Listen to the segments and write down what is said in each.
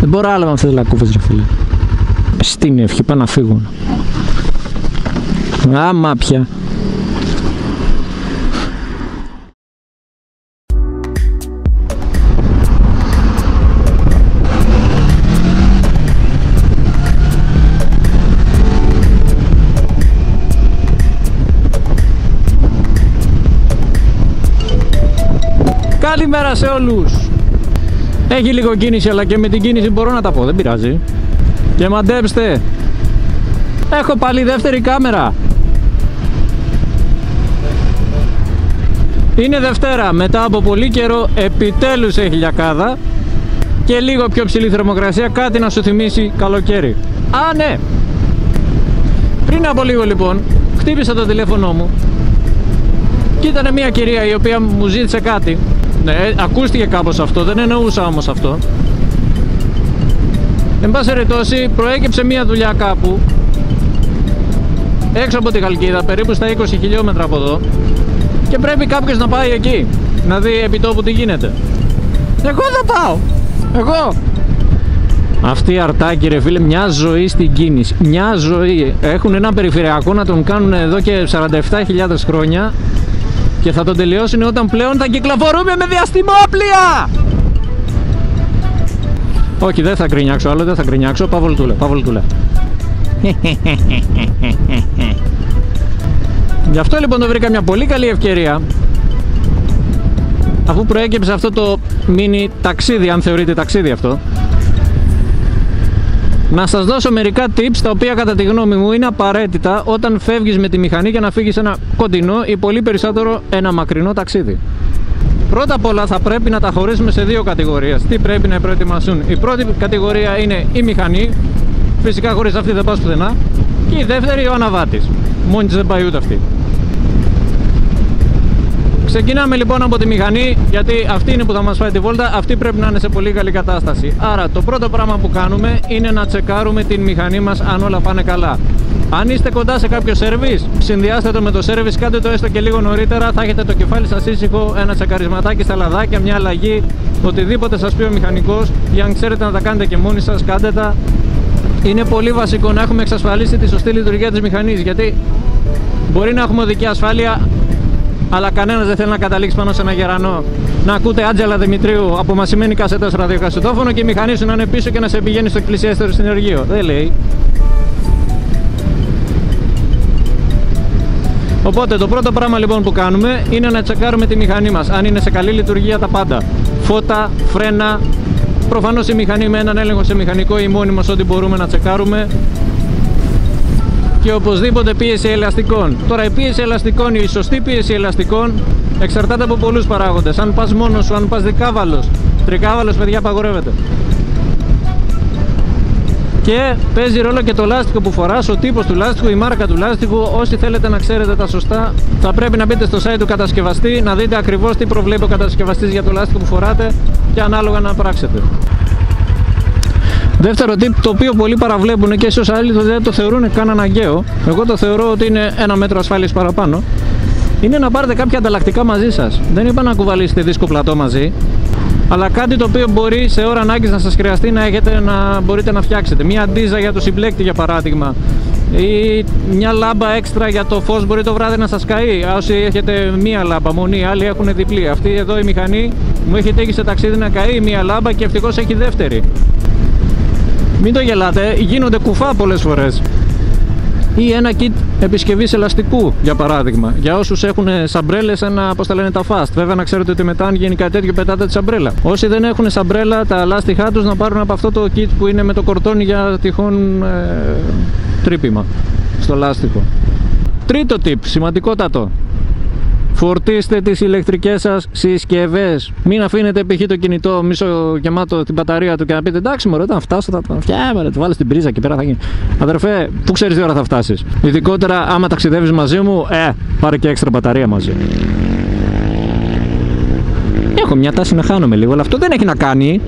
Δεν μπορώ άλλο με αυτές τις λακκούβες, ρε φίλε. Στην ευχή πάνε να φύγουν. Άμα πια. Καλημέρα σε όλους. Έχει λίγο κίνηση, αλλά και με την κίνηση μπορώ να τα πω, δεν πειράζει. Και μαντέψτε, έχω πάλι δεύτερη κάμερα. Είναι Δευτέρα, μετά από πολύ καιρό επιτέλους έχει λιακάδα και λίγο πιο ψηλή θερμοκρασία, κάτι να σου θυμίσει καλοκαίρι. Α, ναι! Πριν από λίγο λοιπόν, χτύπησα το τηλέφωνο μου και ήταν μια κυρία η οποία μου ζήτησε κάτι. Ναι, ακούστηκε κάπως αυτό, δεν εννοούσα όμως αυτό. Εν πάση περιπτώσει, προέκυψε μια δουλειά κάπου έξω από τη Χαλκίδα, περίπου στα 20 χιλιόμετρα από εδώ, και πρέπει κάποιος να πάει εκεί να δει επί τόπου τι γίνεται. Εγώ θα πάω! Εγώ! Αυτοί οι αρτάκοι, ρε φίλε, μια ζωή στην κίνηση. Μια ζωή. Έχουν ένα περιφερειακό να τον κάνουν εδώ και 47.000 χρόνια και θα τον τελειώσουν όταν πλέον θα κυκλοφορούμε με διαστημόπλια! Όχι, δεν θα γκρινιάξω άλλο, δεν θα γκρινιάξω. Παβολτούλα. Γι' αυτό λοιπόν το βρήκα μια πολύ καλή ευκαιρία, αφού προέκυψε αυτό το mini ταξίδι, αν θεωρείτε ταξίδι αυτό, να σας δώσω μερικά tips τα οποία κατά τη γνώμη μου είναι απαραίτητα όταν φεύγεις με τη μηχανή για να φύγεις ένα κοντινό ή πολύ περισσότερο ένα μακρινό ταξίδι. Πρώτα απ' όλα θα πρέπει να τα χωρίσουμε σε δύο κατηγορίες. Τι πρέπει να προετοιμαστούν? Η πρώτη κατηγορία είναι η μηχανή, φυσικά χωρίς αυτή δεν πας πουθενά. Και η δεύτερη ο αναβάτης, μόνη της δεν πάει ούτε αυτή. Ξεκινάμε λοιπόν από τη μηχανή, γιατί αυτή είναι που θα μας φάει τη βόλτα, αυτή πρέπει να είναι σε πολύ καλή κατάσταση. Άρα το πρώτο πράγμα που κάνουμε είναι να τσεκάρουμε την μηχανή μας αν όλα πάνε καλά. Αν είστε κοντά σε κάποιο σέρβις, συνδυάστε το με το σέρβις, κάντε το έστω και λίγο νωρίτερα, θα έχετε το κεφάλι σας ήσυχο, ένα τσεκαρισματάκι στα λαδάκια, μια αλλαγή, οτιδήποτε σας πει ο μηχανικός, ή αν ξέρετε να τα κάνετε και μόνοι σας, κάντε τα. Είναι πολύ βασικό να έχουμε εξασφαλίσει τη σωστή λειτουργία της μηχανής, γιατί μπορεί να έχουμε οδική ασφάλεια, αλλά κανένας δεν θέλει να καταλήξει πάνω σε ένα γερανό, να ακούτε Άντζελα Δημητρίου απομασημένη κασέτα στο ραδιοκασετόφωνο και η μηχανή σου να είναι πίσω και να σε πηγαίνει στο εκκλησιέστερο συνεργείο. Δεν λέει. Οπότε το πρώτο πράγμα λοιπόν που κάνουμε είναι να τσεκάρουμε τη μηχανή μας, αν είναι σε καλή λειτουργία τα πάντα. Φώτα, φρένα, προφανώς η μηχανή με έναν έλεγχο σε μηχανικό ή μόνιμος ό,τι μπορούμε να τσεκάρουμε. Και οπωσδήποτε πίεση ελαστικών. Τώρα η πίεση ελαστικών, η σωστή πίεση ελαστικών εξαρτάται από πολλούς παράγοντες. Αν πας μόνος σου, αν πας δικάβαλος, τρικάβαλος, παιδιά, απαγορεύεται. Και παίζει ρόλο και το λάστιχο που φοράς, ο τύπος του λάστιχου, η μάρκα του λάστιχου. Όσοι θέλετε να ξέρετε τα σωστά, θα πρέπει να μπείτε στο site του κατασκευαστή, να δείτε ακριβώς τι προβλέπει ο κατασκευαστής για το λάστιχο που φοράτε και ανάλογα να πράξετε. Δεύτερο tip, το οποίο πολλοί παραβλέπουν και ίσως άλλοι δεν το θεωρούν καν αναγκαίο, εγώ το θεωρώ ότι είναι ένα μέτρο ασφάλειας παραπάνω, είναι να πάρετε κάποια ανταλλακτικά μαζί σας. Δεν είπα να κουβαλήσετε δίσκο πλατό μαζί, αλλά κάτι το οποίο μπορεί σε ώρα ανάγκης να σας χρειαστεί να έχετε, να μπορείτε να φτιάξετε. Μια ντίζα για το συμπλέκτη για παράδειγμα, ή μια λάμπα έξτρα για το φως, μπορεί το βράδυ να σας καεί. Όσοι έχετε μία λάμπα μονή, άλλοι έχουν διπλή. Αυτή εδώ η μηχανή μου έχει τύχει σε ταξίδι να καεί μία λάμπα και ευτυχώς έχει δεύτερη. Μην το γελάτε, γίνονται κουφά πολλές φορές. Ή ένα kit επισκευής ελαστικού, για παράδειγμα. Για όσους έχουν σαμπρέλες, ένα, πώς τα λένε, τα fast. Βέβαια, να ξέρετε ότι μετά, αν γίνει κάτι τέτοιο, πετάτε τη σαμπρέλα. Όσοι δεν έχουν σαμπρέλα, τα λάστιχά τους να πάρουν από αυτό το kit που είναι με το κορτόνι για τυχόν τρύπημα στο λάστιχο. Τρίτο tip, σημαντικότατο. Φορτίστε τις ηλεκτρικές σας συσκευές. Μην αφήνετε π.χ. το κινητό μισό γεμάτο την μπαταρία του και να πείτε εντάξει μωρέ, όταν φτάσω θα το φτιάχνω, το βάλω στην πρίζα και πέρα θα γίνει. Αδερφέ, πού ξέρεις τι ώρα θα φτάσεις? Ειδικότερα άμα ταξιδεύεις μαζί μου, πάρε και έξτρα μπαταρία μαζί. Έχω μια τάση να χάνομαι λίγο, αλλά αυτό δεν έχει να κάνει.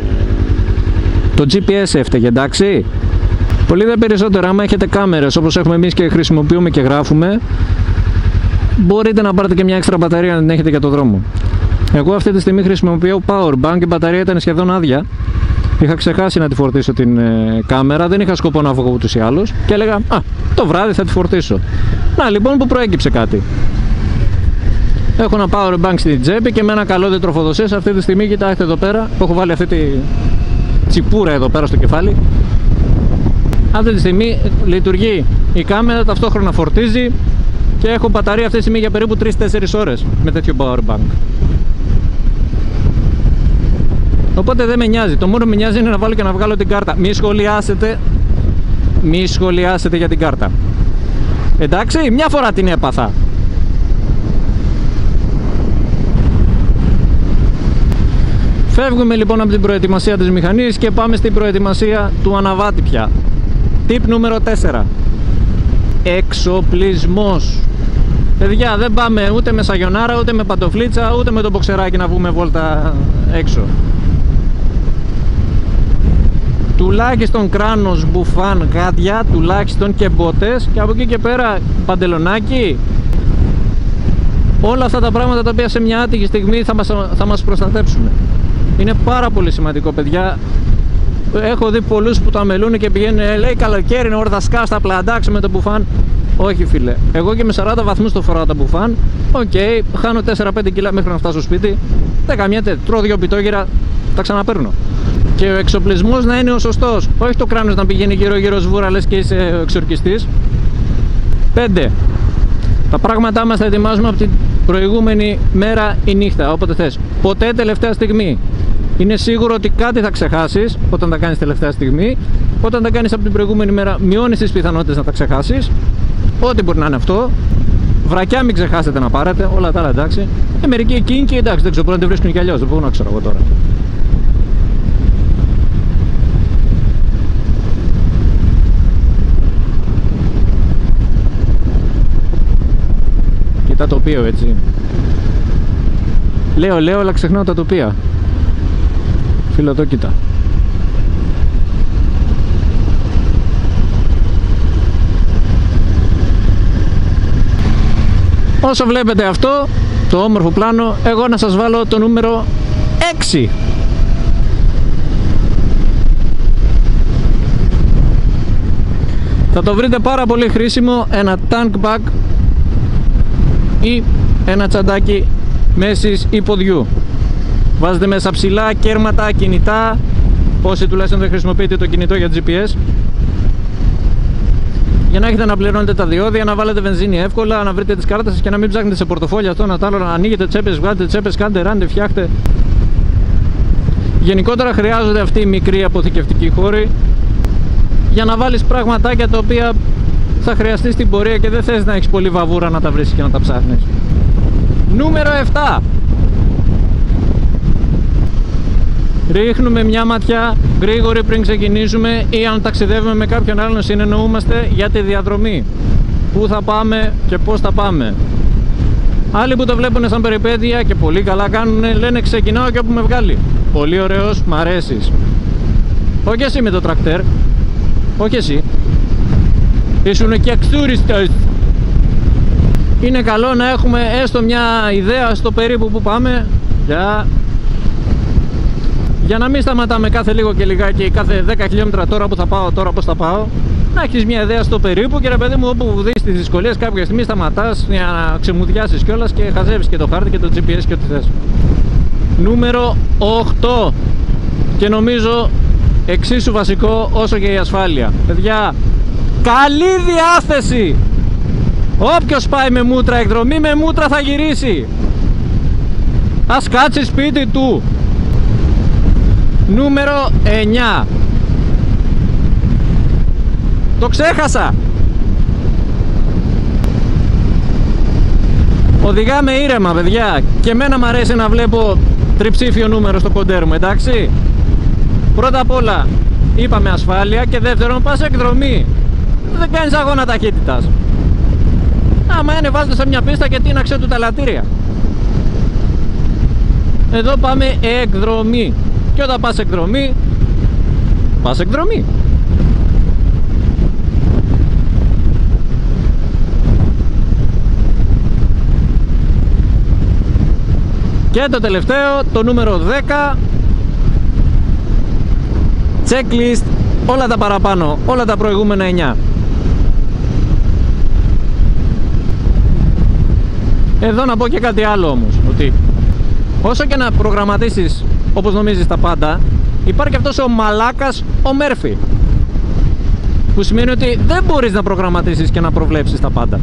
Το GPS έφταιγε, εντάξει. Πολύ δε περισσότερο, άμα έχετε κάμερες όπως έχουμε εμείς και χρησιμοποιούμε και γράφουμε, μπορείτε να πάρετε και μια έξτρα μπαταρία να την έχετε για το δρόμο. Εγώ αυτή τη στιγμή χρησιμοποιώ power bank, η μπαταρία ήταν σχεδόν άδεια Είχα ξεχάσει να τη φορτίσω την κάμερα, δεν είχα σκοπό να βγω ούτως ή άλλως και έλεγα το βράδυ θα τη φορτίσω. Να λοιπόν που προέκυψε κάτι. Έχω ένα power bank στην τσέπη και με ένα καλώδιο τροφοδοσίας. Αυτή τη στιγμή κοιτάξτε εδώ πέρα, έχω βάλει αυτή τη τσιπούρα εδώ πέρα στο κεφάλι. Αυτή τη στιγμή λειτουργεί η κάμερα, ταυτόχρονα φορτίζει και έχω μπαταρία αυτή τη στιγμή για περίπου 3-4 ώρες με τέτοιο power bank. Οπότε δεν με νοιάζει. Το μόνο που με νοιάζει είναι να βάλω και να βγάλω την κάρτα. Μη σχολιάσετε για την κάρτα. Εντάξει, μια φορά την έπαθα. Φεύγουμε λοιπόν από την προετοιμασία της μηχανής και πάμε στην προετοιμασία του αναβάτη πια. Tip νούμερο 4. Εξοπλισμός. Παιδιά, δεν πάμε ούτε με σαγιονάρα, ούτε με παντοφλίτσα, ούτε με το μποξεράκι να βγούμε βόλτα έξω. Τουλάχιστον κράνος, μπουφάν, γάντια, τουλάχιστον και μπότες και από εκεί και πέρα παντελονάκι. Όλα αυτά τα πράγματα τα οποία σε μια άτυχη στιγμή θα μας προστατέψουν. Είναι πάρα πολύ σημαντικό, παιδιά. Έχω δει πολλούς που το αμελούν και πηγαίνουν, λέει καλοκαίρι είναι ώρα σκά στα πλαντάξω με το μπουφάν. Όχι φίλε, εγώ και με 40 βαθμούς το φοράω τα μπουφάν. Οκ, χάνω 4-5 κιλά μέχρι να φτάσω στο σπίτι. Δεν καμιέται, τρώω 2 πιτόγυρα, τα ξαναπαίρνω. Και ο εξοπλισμός να είναι ο σωστός. Όχι το κράνος να πηγαίνει γύρω-γύρω σβούρα λες και είσαι εξορκιστής. 5. Τα πράγματά μας θα ετοιμάζουμε από την προηγούμενη μέρα ή νύχτα, όποτε θες. Ποτέ τελευταία στιγμή. Είναι σίγουρο ότι κάτι θα ξεχάσεις όταν τα κάνεις τελευταία στιγμή. Όταν τα κάνεις από την προηγούμενη μέρα, μειώνεις τις πιθανότητες να τα ξεχάσεις. Ό,τι μπορεί να είναι αυτό. Βρακιά μην ξεχάσετε να πάρετε, όλα τα άλλα εντάξει. Μερικοί εκείνοι και εντάξει, δεν ξέρω, μπορεί να τη βρίσκουν κι αλλιώς, δεν μπορώ να ξέρω εγώ τώρα. Τα τοπίο έτσι. Λέω, αλλά ξεχνάω τα τοπία. Φίλο, το κοίτα. Όσο βλέπετε αυτό, το όμορφο πλάνο, εγώ να σας βάλω το νούμερο 6. Θα το βρείτε πάρα πολύ χρήσιμο, ένα tank bag ή ένα τσαντάκι μέσης ή ποδιού. Βάζετε μέσα ψηλά, κέρματα, κινητά, όσοι τουλάχιστον δεν χρησιμοποιείτε το κινητό για GPS, για να έχετε να πληρώνετε τα διόδια, να βάλετε βενζίνη εύκολα, να βρείτε τις κάρτες σας και να μην ψάχνετε σε πορτοφόλια αυτό να τα άλλο, να ανοίγετε τσέπες, βγάλετε τσέπες, κάντε ράντε, φτιάχτε. Γενικότερα χρειάζονται αυτοί οι μικροί αποθηκευτικοί χώροι για να βάλεις πραγματάκια τα οποία θα χρειαστεί στην πορεία και δεν θες να έχεις πολύ βαβούρα να τα βρεις και να τα ψάχνεις. Νούμερο 7. Ρίχνουμε μια ματιά γρήγορη πριν ξεκινήσουμε ή αν ταξιδεύουμε με κάποιον άλλον συνεννοούμαστε για τη διαδρομή. Πού θα πάμε και πώς θα πάμε. Άλλοι που το βλέπουν σαν περιπέτεια και πολύ καλά κάνουν, λένε ξεκινάω και όπου με βγάλει. Πολύ ωραίος, μ' αρέσεις. Όχι εσύ με το τρακτέρ. Όχι εσύ. Ήσουν και αξούριστος. Είναι καλό να έχουμε έστω μια ιδέα στο περίπου που πάμε για να μην σταματάμε κάθε λίγο και λιγάκι, κάθε 10 χιλιόμετρα τώρα που θα πάω, τώρα πως θα πάω. Να έχεις μια ιδέα στο περίπου και ρε παιδί μου, όπου δεις τις δυσκολίες κάποια στιγμή σταματάς για να ξεμουδιάσεις κιόλας και χαζεύεις και το χάρτη και το GPS και ό,τι θες. Νούμερο 8 και νομίζω εξίσου βασικό όσο και η ασφάλεια. Παιδιά, καλή διάθεση! Όποιος πάει με μούτρα εκδρομή, με μούτρα θα γυρίσει. Ας κάτσει σπίτι του. Νούμερο 9. Το ξέχασα. Οδηγάμε ήρεμα, παιδιά. Και εμένα μου αρέσει να βλέπω τριψήφιο νούμερο στο κοντέρ μου, εντάξει. Πρώτα απ' όλα είπαμε ασφάλεια και δεύτερον πας εκδρομή. Δεν κάνεις αγώνα ταχύτητας. Άμα είναι βάζετε σε μια πίστα και τίναξε του τα λατήρια. Εδώ πάμε εκδρομή. Και όταν πας εκδρομή, πας εκδρομή. Και το τελευταίο, το νούμερο 10. checklist, όλα τα παραπάνω, όλα τα προηγούμενα 9. Εδώ να πω και κάτι άλλο όμως, ότι όσο και να προγραμματίσεις όπως νομίζεις τα πάντα, υπάρχει και αυτός ο μαλάκας ο Μέρφυ, που σημαίνει ότι δεν μπορείς να προγραμματίσεις και να προβλέψεις τα πάντα.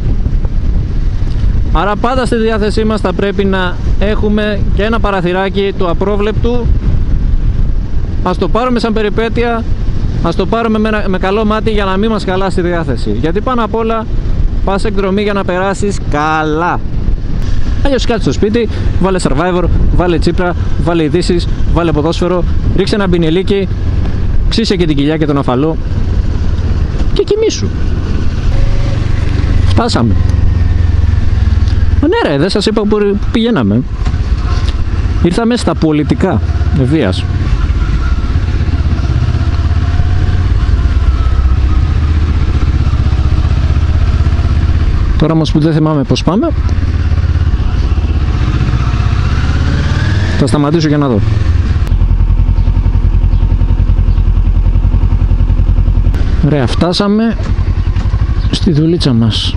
Άρα πάντα στη διάθεσή μας θα πρέπει να έχουμε και ένα παραθυράκι του απρόβλεπτου. Ας το πάρουμε σαν περιπέτεια, ας το πάρουμε με καλό μάτι για να μην μας χαλάσει τη διάθεση. Γιατί πάνω απ' όλα πας εκδρομή για να περάσεις καλά. Αλλιώς κάτσε στο σπίτι, βάλε Survivor, βάλε Τσίπρα, βάλε ειδήσεις, βάλε ποδόσφαιρο, ρίξε ένα μπινελίκι, ξύσε και την κοιλιά και τον αφαλό και κοιμήσου. Φτάσαμε. Ναι ρε, δεν σας είπα που πηγαίναμε. Ήρθαμε στα πολιτικά, ευθείας. Τώρα όμως που δεν θυμάμαι πως πάμε, θα σταματήσω για να δω. Ωραία, φτάσαμε στη δουλίτσα μας.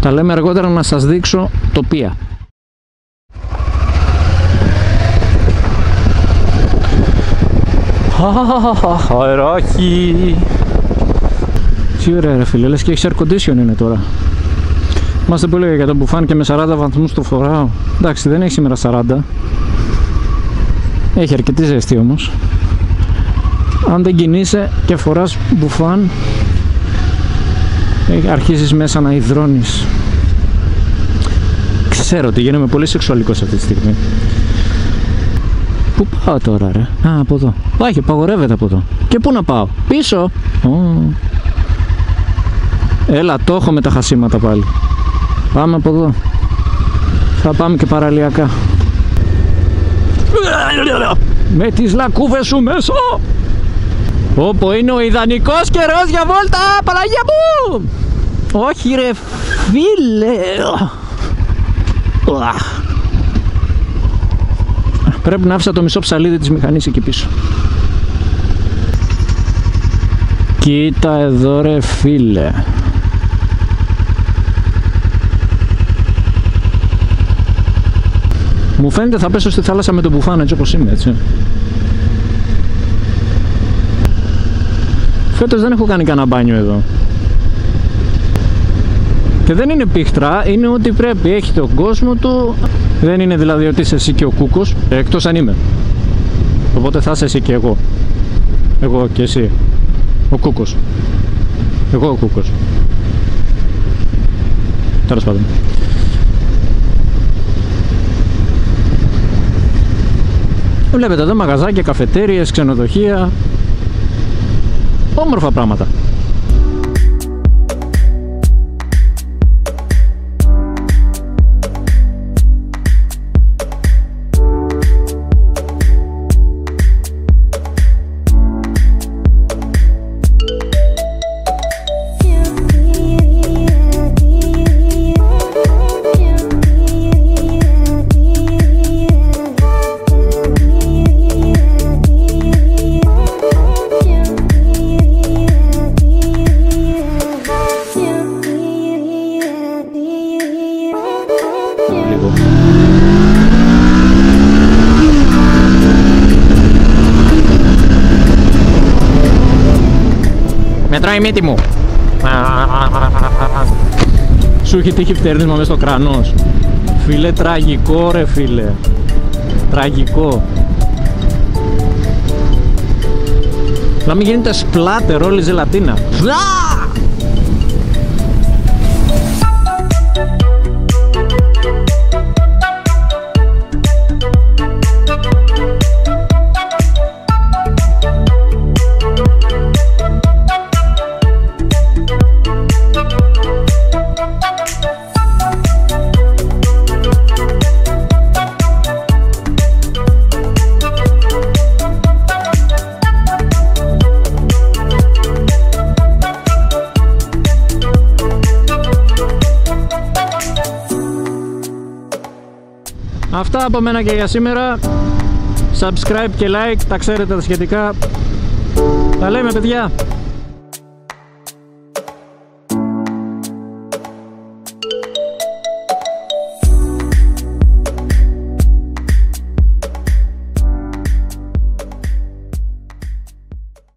Τα λέμε αργότερα να σας δείξω τοπία. Αεράκι. Τι ωραία ρε φίλε, λες και έχεις air condition είναι τώρα. Είμαστε που έλεγα για το μπουφάν και με 40 βαθμούς το φοράω. Εντάξει, δεν έχει σήμερα 40. Έχει αρκετή ζέστη όμως. Αν δεν κινείσαι και φοράς μπουφάν, αρχίζεις μέσα να υδρώνεις. Ξέρω ότι γίνομαι πολύ σεξουαλικός αυτή τη στιγμή. Πού πάω τώρα ρε? Α, από εδώ. Πάει, παγορεύεται από εδώ. Και πού να πάω? Πίσω. Έλα, το έχω με τα χασίματα πάλι. Πάμε από εδώ. Θα πάμε και παραλιακά. Με τις λακκούβες σου μέσα. Όπο είναι ο ιδανικός καιρός για βόλτα, Παναγία μου! Όχι ρε φίλε. Πρέπει να άφησα το μισό ψαλίδι της μηχανής εκεί πίσω. Κοίτα εδώ ρε φίλε. Μου φαίνεται θα πέσω στη θάλασσα με τον μπουφάν έτσι όπως είμαι, έτσι. Φέτος δεν έχω κάνει κανένα μπάνιο εδώ. Και δεν είναι πίχτρα, είναι ότι πρέπει, έχει τον κόσμο του. Δεν είναι δηλαδή ότι είσαι εσύ και ο Κούκος, εκτός αν είμαι. Οπότε θα είσαι εσύ και εγώ. Εγώ και εσύ. Ο Κούκος. Εγώ ο Κούκος. Τέλος πάντων. Βλέπετε εδώ μαγαζάκια, καφετέριες, ξενοδοχεία. Όμορφα πράγματα. Μετράει η μύτη μου. Σου έχει τύχει φτέρνισμα μες στο κρανός. Φίλε, τραγικό ρε φίλε. Τραγικό. Να μην γίνεται σπλάτερ όλη η ζελατίνα. Αυτά από μένα και για σήμερα. Subscribe και like, τα ξέρετε τα σχετικά. Τα λέμε, παιδιά.